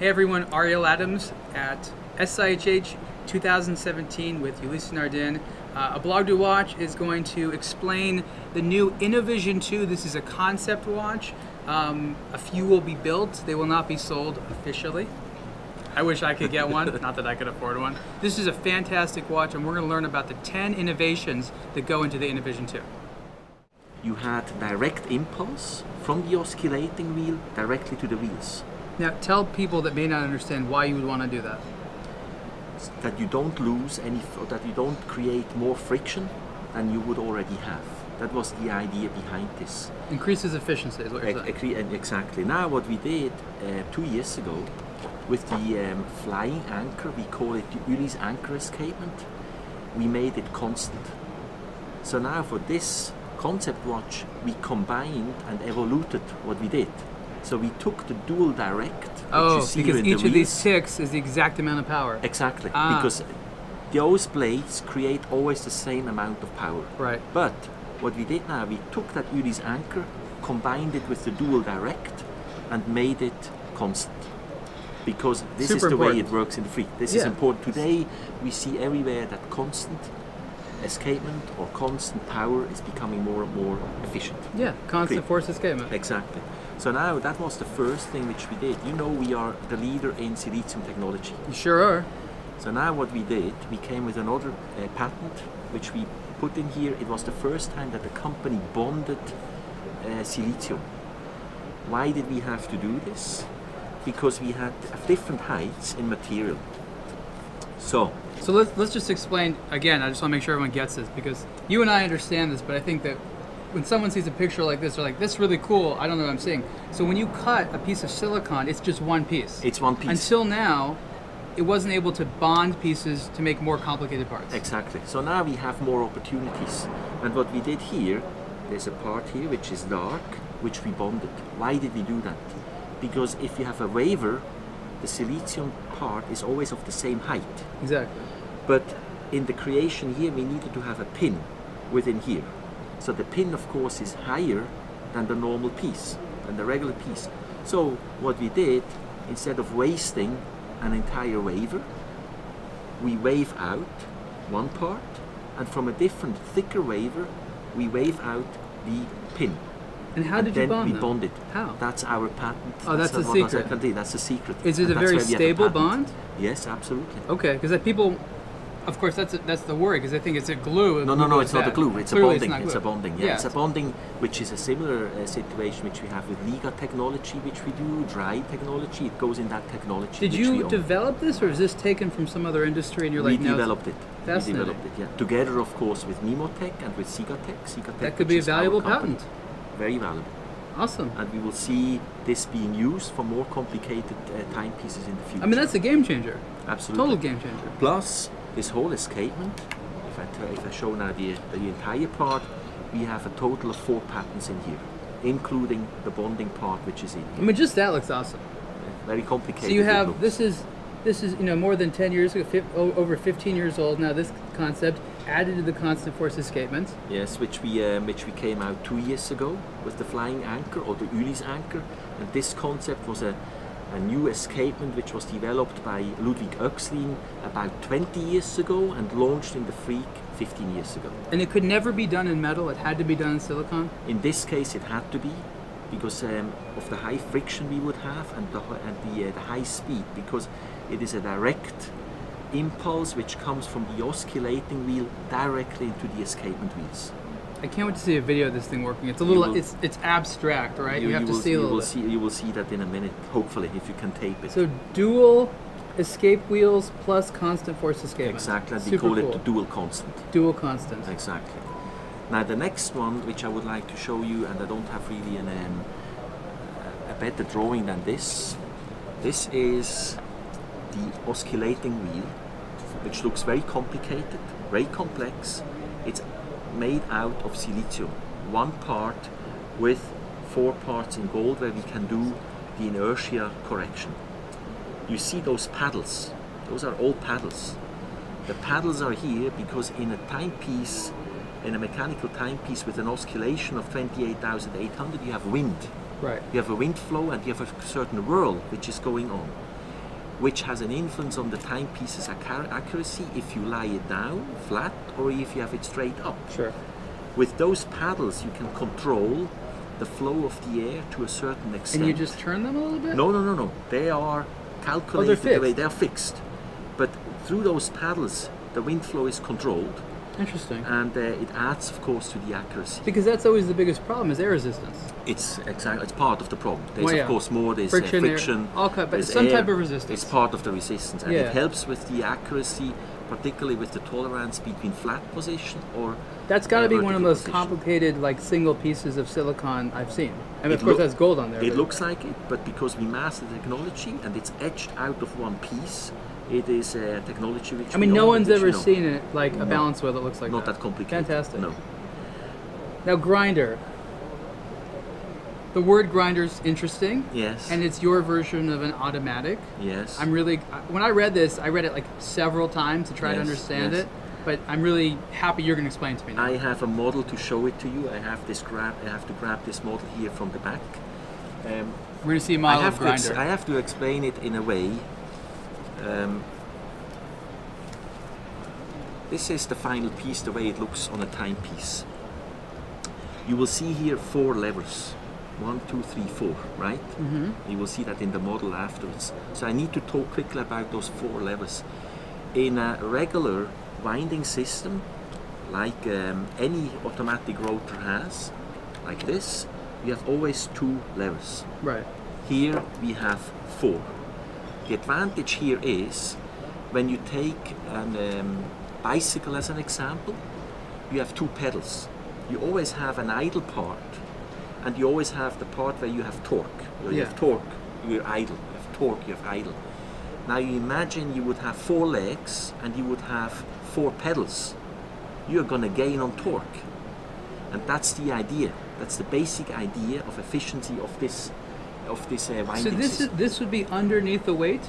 Hey everyone, Ariel Adams at SIHH 2017 with Ulysse Nardin. A blog to watch is going to explain the new InnoVision 2. This is a concept watch. A few will be built. They will not be sold officially. I wish I could get one, not that I could afford one. This is a fantastic watch, and we're going to learn about the 10 innovations that go into the InnoVision 2. You had direct impulse from the oscillating wheel directly to the wheels. Now tell people that may not understand why you would want to do that. That you don't lose any, or that you don't create more friction than you would already have. That was the idea behind this. Increases efficiency is what you're saying. Exactly. Now what we did 2 years ago with the flying anchor, we call it the Ulysse anchor escapement, we made it constant. So now for this concept watch, we combined and evoluted what we did. So we took the dual direct, which you see because in each the of these wheels. ticks is the exact amount of power. Exactly, because those blades create always the same amount of power. Right. But what we did now, we took that Ulysse anchor, combined it with the dual direct, and made it constant. Because this is the way it works in the free. This is important. Today we see everywhere that constant escapement or constant power is becoming more and more efficient. Yeah, constant force escapement. Exactly. So now that was the first thing which we did. You know, we are the leader in silicium technology. You sure are. So now what we did, we came with another patent which we put in here. It was the first time that the company bonded silicium. Why did we have to do this? Because we had different heights in material. So let's just explain again. I just want to make sure everyone gets this, because you and I understand this, but I think that when someone sees a picture like this, they're like, "This is really cool. I don't know what I'm seeing." So when you cut a piece of silicon, it's just one piece. It's one piece. Until now, it wasn't able to bond pieces to make more complicated parts. Exactly. So now we have more opportunities. And what we did here, there's a part here which is dark, which we bonded. Why did we do that? Because if you have a waver, the silicium part is always of the same height. Exactly. But in the creation here, we needed to have a pin within here. So the pin, of course, is higher than the normal piece, than the regular piece. So what we did, instead of wasting an entire waver, we wave out one part, and from a different, thicker waver, we wave out the pin. And how did you bond them? Then we bond it. How? That's our patent. Oh, that's the secret. That's the secret. Is it a very stable bond? Yes, absolutely. Okay, because people, of course, that's the worry, because I think it's a glue. No, it's not a glue. It's a bonding. It's a bonding. Yeah, it's a bonding, which is a similar situation which we have with Liga technology, which we do, dry technology. It goes in that technology. Did you develop this, or is this taken from some other industry and you're like, we developed it. Fascinating. We developed it, yeah. Together, of course, with Nemotech and with Sigatech. That could be a valuable patent. Very valuable. Awesome. And we will see this being used for more complicated timepieces in the future. I mean, that's a game changer. Absolutely. Total game changer. Plus, this whole escapement, if I show now the entire part, we have a total of 4 patents in here, including the bonding part which is in here. I mean, just that looks awesome. Very complicated. So you have, this is more than 10 years ago, over 15 years old now, this concept added to the constant force escapement. Yes, which we came out 2 years ago with the flying anchor, or the Ulysse anchor. And this concept was a new escapement which was developed by Ludwig Oechslin about 20 years ago and launched in the Freak 15 years ago. And it could never be done in metal, it had to be done in silicon? In this case it had to be, because of the high friction we would have and the high speed, because it is a direct impulse which comes from the oscillating wheel directly into the escapement wheels. I can't wait to see a video of this thing working. It's a little, it's abstract, right? You have to see a little bit. You will see that in a minute, hopefully, if you can tape it. So dual escape wheels plus constant force escapement. Exactly, and we call it the dual constant. Dual constant. Exactly. Now the next one, which I would like to show you, and I don't have really a better drawing than this. This is the oscillating wheel, which looks very complicated, very complex. It's made out of silicium, one part with 4 parts in gold, where we can do the inertia correction. You see those paddles, those are all paddles. The paddles are here because in a timepiece, in a mechanical timepiece with an oscillation of 28,800, you have wind. Right. You have a wind flow and you have a certain whirl which is going on. which has an influence on the timepiece's accuracy if you lie it down flat or if you have it straight up. Sure. With those paddles, you can control the flow of the air to a certain extent. And you just turn them a little bit? No. They are calculated fixed. the way they are fixed. But through those paddles, the wind flow is controlled. Interesting. And it adds, of course, to the accuracy. Because that's always the biggest problem is air resistance. It's exactly. It's part of the problem. There's Well, yeah. of course more. There's friction. Okay, but there's some air. type of resistance. It's part of the resistance, and Yeah. it helps with the accuracy, particularly with the tolerance between flat position or. That's got to be one of the vertical most position. complicated, like single pieces of silicon I've seen. I mean, It of course, look- that's gold on there. It but- looks like it, but because we master the technology and it's etched out of one piece, it is a technology which. I mean, we no own one's and which ever we know. seen it like a No. balance wheel that looks like Not that. that complicated. Fantastic. No. Now, grinder. The word grinder's interesting. Yes. And it's your version of an automatic. Yes. When I read this, I read it like several times to try to Yes, understand yes. it. But I'm really happy you're going to explain it to me now. I have a model to show it to you. I have to grab this model here from the back. We're going to see a I model have of to grinder. I have to explain it in a way. This is the final piece, the way it looks on a timepiece. You will see here 4 levers. 1, 2, 3, 4, right? Mm-hmm. You will see that in the model afterwards. So I need to talk quickly about those 4 levers. In a regular winding system, like any automatic rotor has, like this, you have always 2 levers. Right. Here we have 4. The advantage here is when you take a bicycle as an example, you have 2 pedals. You always have an idle part, and you always have the part where you have torque. Where you Yeah. have torque, you're idle. You have torque, you have idle. Now you imagine you would have 4 legs and you would have 4 pedals. You're going to gain on torque. And that's the idea. That's the basic idea of efficiency of this winding So system. this would be underneath the weight?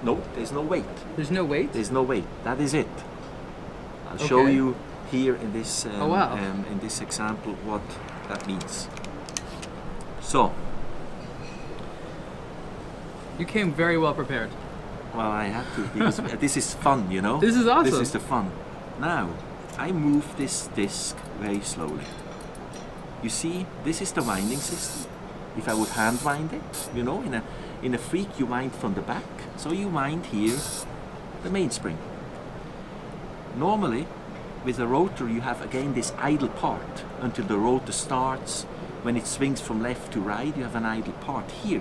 No, there's no weight. There's no weight? There's no weight. That is it. I'll show Okay. you here in this Oh, wow. in this example what that means. So, You came very well prepared. well, I have to because this is fun, you know. This is awesome. This is the fun. Now, I move this disc very slowly. You see, this is the winding system. If I would hand wind it, you know, in a freak you wind from the back, so you wind here the mainspring. Normally, with a rotor you have again this idle part until the rotor starts. When it swings from left to right, you have an idle part. Here,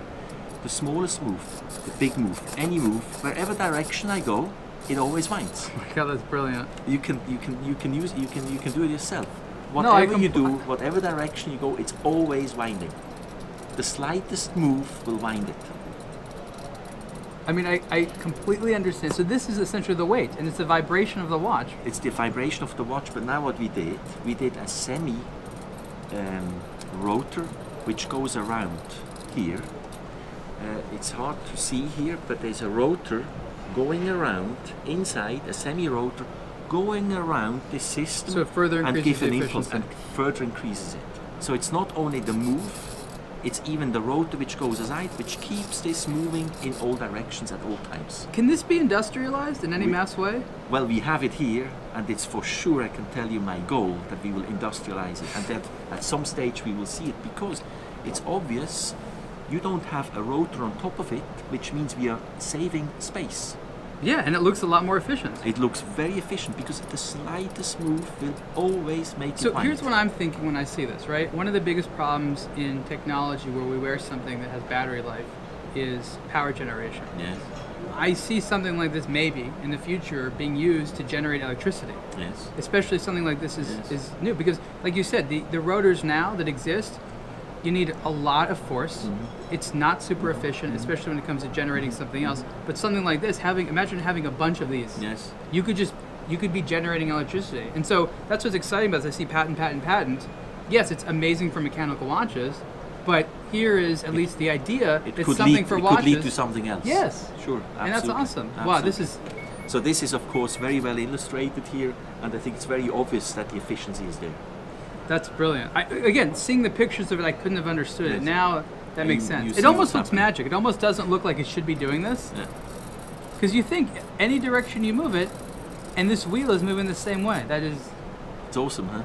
the smallest move, the big move, any move, wherever direction I go, it always winds. Oh my God, that's brilliant. You can do it yourself. No, I Whatever you do, whatever direction you go, it's always winding. The slightest move will wind it. I mean, I completely understand. So this is essentially the weight, and it's the vibration of the watch. It's the vibration of the watch, but now what we did a semi rotor which goes around here. It's hard to see here, but there's a rotor going around inside, a semi rotor going around this system, So it further and increases gives an the impulse and efficiency. further increases it. So it's not only the move, it's even the rotor which goes aside, which keeps this moving in all directions at all times. Can this be industrialized in any mass way? Well, we have it here, and it's for sure, I can tell you, my goal that we will industrialize it, and that at some stage we will see it, because it's obvious you don't have a rotor on top of it, which means we are saving space. Yeah, and it looks a lot more efficient. It looks very efficient because the slightest move will always make So it wind. here's what I'm thinking when I see this, right? One of the biggest problems in technology where we wear something that has battery life is power generation. Yes, I see something like this maybe in the future being used to generate electricity. yes. Especially something like this Yes. is new because, like you said, the rotors now that exist, you need a lot of force. Mm-hmm. It's not super efficient, especially when it comes to generating something else. But something like this, imagine having a bunch of these. Yes. You could be generating electricity. And so that's what's exciting about this. I see patent. Yes, it's amazing for mechanical watches, but here is at least the idea. It It's could something lead, for it watches. could lead to something else. Yes. Sure. And that's absolutely, awesome. Wow, this absolutely. is So this is of course very well illustrated here, and I think it's very obvious that the efficiency is there. That's brilliant. Again, seeing the pictures of it, I couldn't have understood it. Yes. Now that makes You sense. see It almost what's looks happening. magic. It almost doesn't look like it should be doing this, Yeah. Because you think any direction you move it, and this wheel is moving the same way. That is... It's awesome, huh?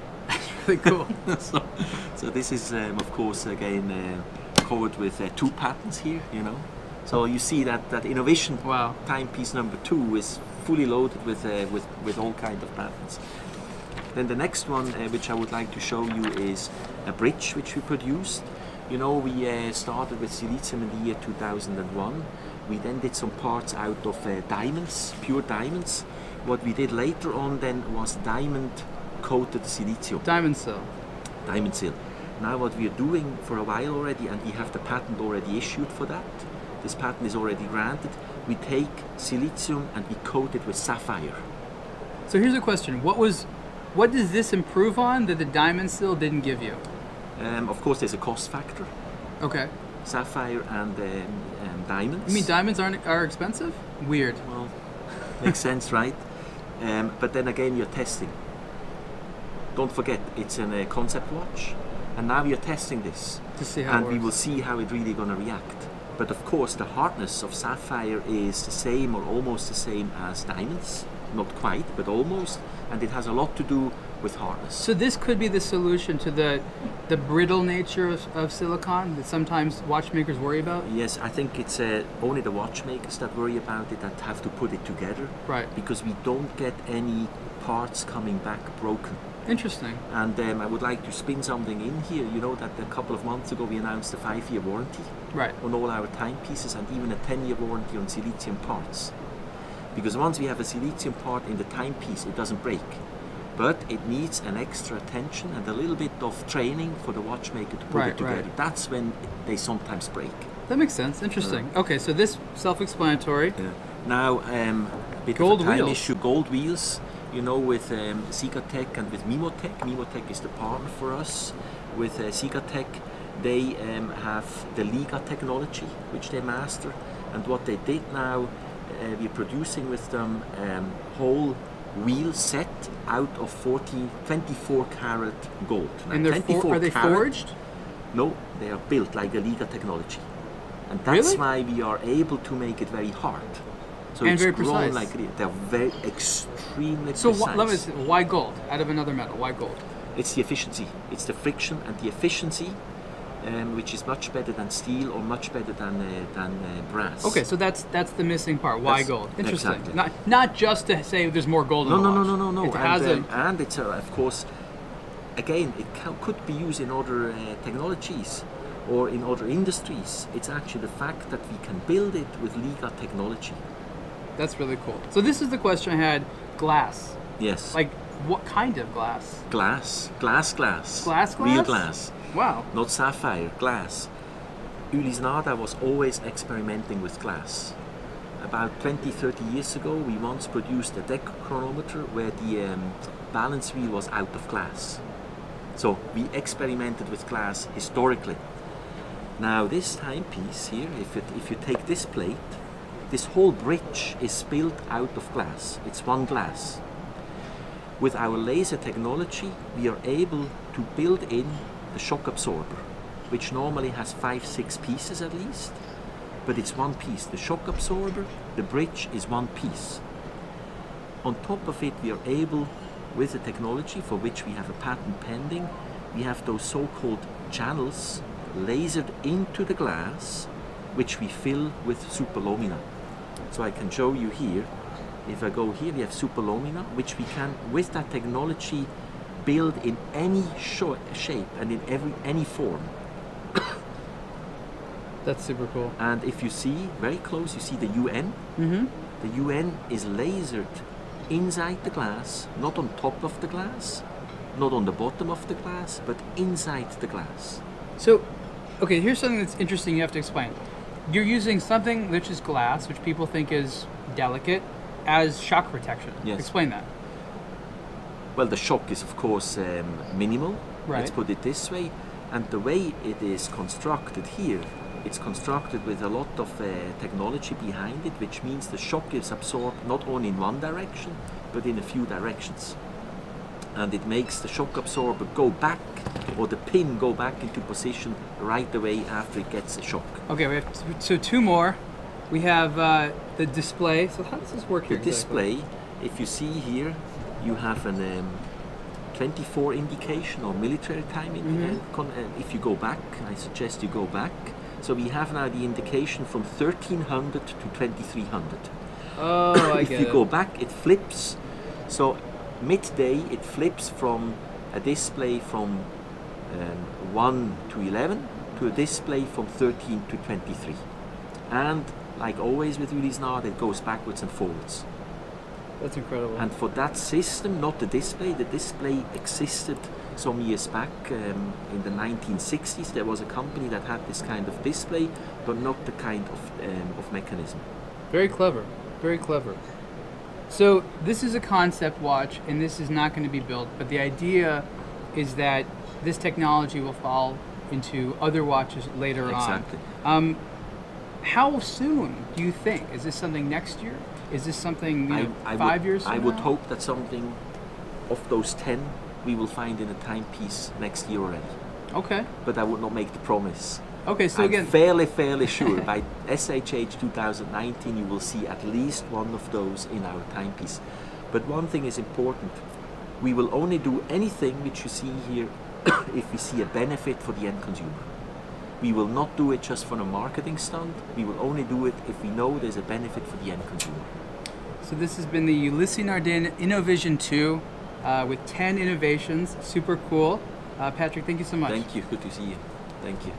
really cool. So this is, of course, again, covered with 2 patents here, you know. So you see that InnoVision Wow. timepiece number 2 is fully loaded with all kind of patents. Then the next one, which I would like to show you, is a bridge which we produced. You know, we started with silicium in the year 2001. We then did some parts out of diamonds, pure diamonds. What we did later on then was diamond coated silicium. Diamond sill. Diamond sill. Now what we are doing for a while already, and we have the patent already issued for that, this patent is already granted, we take silicium and we coat it with sapphire. So here's a question. What does this improve on that the diamond sill didn't give you? Of course there's a cost factor. Okay. Sapphire and diamonds. You mean diamonds are expensive? Weird. Well, makes sense, right? But then again, you're testing. Don't forget, it's a concept watch, and now you're testing this, To see how it and we works. will see how it really going to react. But of course, the hardness of sapphire is the same or almost the same as diamonds. Not quite, but almost, and it has a lot to do with hardness. So this could be the solution to the brittle nature of silicon that sometimes watchmakers worry about? Yes, I think it's only the watchmakers that worry about it, that have to put it together. Right. Because we don't get any parts coming back broken. Interesting. And I would like to spin something in here. You know that a couple of months ago we announced a 5-year warranty Right. on all our timepieces, and even a 10-year warranty on silicium parts. Because once we have a silicium part in the timepiece, it doesn't break. But it needs an extra attention and a little bit of training for the watchmaker to put it together. Right. That's when they sometimes break. That makes sense. Interesting. Okay, so this self-explanatory. Yeah. Now, a bit Gold of a time wheels. issue. Gold wheels. You know, with Sigatech and with Mimotech. Mimotech is the partner for us. With Sigatech, they have the Liga technology, which they master. And what they did now, we're producing with them whole wheel set out of 24 karat gold. Now, And are they forged? No, they are built like a Liga technology. And that's Really? why we are able to make it very hard. So And it's very grown precise. like they're very extremely So precise. let me see, why gold out of another metal? Why gold? It's the efficiency. It's the friction and the efficiency, which is much better than steel or much better than brass. Okay, so that's the missing part. Why That's- gold? Interesting. exactly. Not just to say there's more gold in No, the no, watch. no, no, no, no. It has And it's of course, again, it could be used in other technologies or in other industries. It's actually the fact that we can build it with Liga technology. That's really cool. So this is the question I had. Glass. Yes. Like, what kind of glass? glass. Glass glass? Real glass. Wow. Not sapphire, glass. Ulysse Nardin was always experimenting with glass. About 20-30 years ago, we once produced a deck chronometer where the balance wheel was out of glass. So we experimented with glass historically. Now this timepiece here, if you take this plate, this whole bridge is built out of glass. It's one glass. With our laser technology, we are able to build in the shock absorber, which normally has 5-6 pieces at least, but it's one piece. The shock absorber, the bridge is one piece. On top of it, we are able, with the technology for which we have a patent pending, we have those so-called channels lasered into the glass, which we fill with superlumina. So I can show you here. If I go here, we have superlumina, which we can, with that technology, build in any shape and in any form. That's super cool. And if you see very close, you see the UN. Mm-hmm. The UN is lasered inside the glass, not on top of the glass, not on the bottom of the glass, but inside the glass. So, okay, here's something that's interesting you have to explain. You're using something which is glass, which people think is delicate, as shock protection. Yes. Explain that. Well, the shock is of course minimal, let's Right. put it this way, and the way it is constructed here, it's constructed with a lot of technology behind it, which means the shock is absorbed not only in one direction, but in a few directions. And it makes the shock absorber go back, or the pin go back into position right away after it gets the shock. Okay, we have so two more. We have the display. So how does this work here? The display, if you see here, you have an 24 indication or military time if you go back, I suggest you go back. So we have now the indication from 1300 to 2300. Oh, I if get you it. go back, it flips. So midday, it flips from a display from 1 to 11 to a display from 13 to 23. And like always with Ulysse Nardin, it goes backwards and forwards. That's incredible. And for that system, not the display existed some years back in the 1960s. There was a company that had this kind of display, but not the kind of mechanism. Very clever. Very clever. So this is a concept watch, and this is not going to be built, but the idea is that this technology will fall into other watches later Exactly. on. How soon do you think? Is this something next year? Is this something 5 years from I now? would hope that something of those 10 we will find in a timepiece next year already. Okay. But I would not make the promise. Okay, so I'm again... fairly sure by SHH 2019 you will see at least one of those in our timepiece. But one thing is important. We will only do anything which you see here if we see a benefit for the end consumer. We will not do it just for a marketing stunt. We will only do it if we know there's a benefit for the end consumer. So this has been the Ulysse Nardin InnoVision 2 with 10 innovations. Super cool. Patrick, thank you so much. Thank you. Good to see you. Thank you.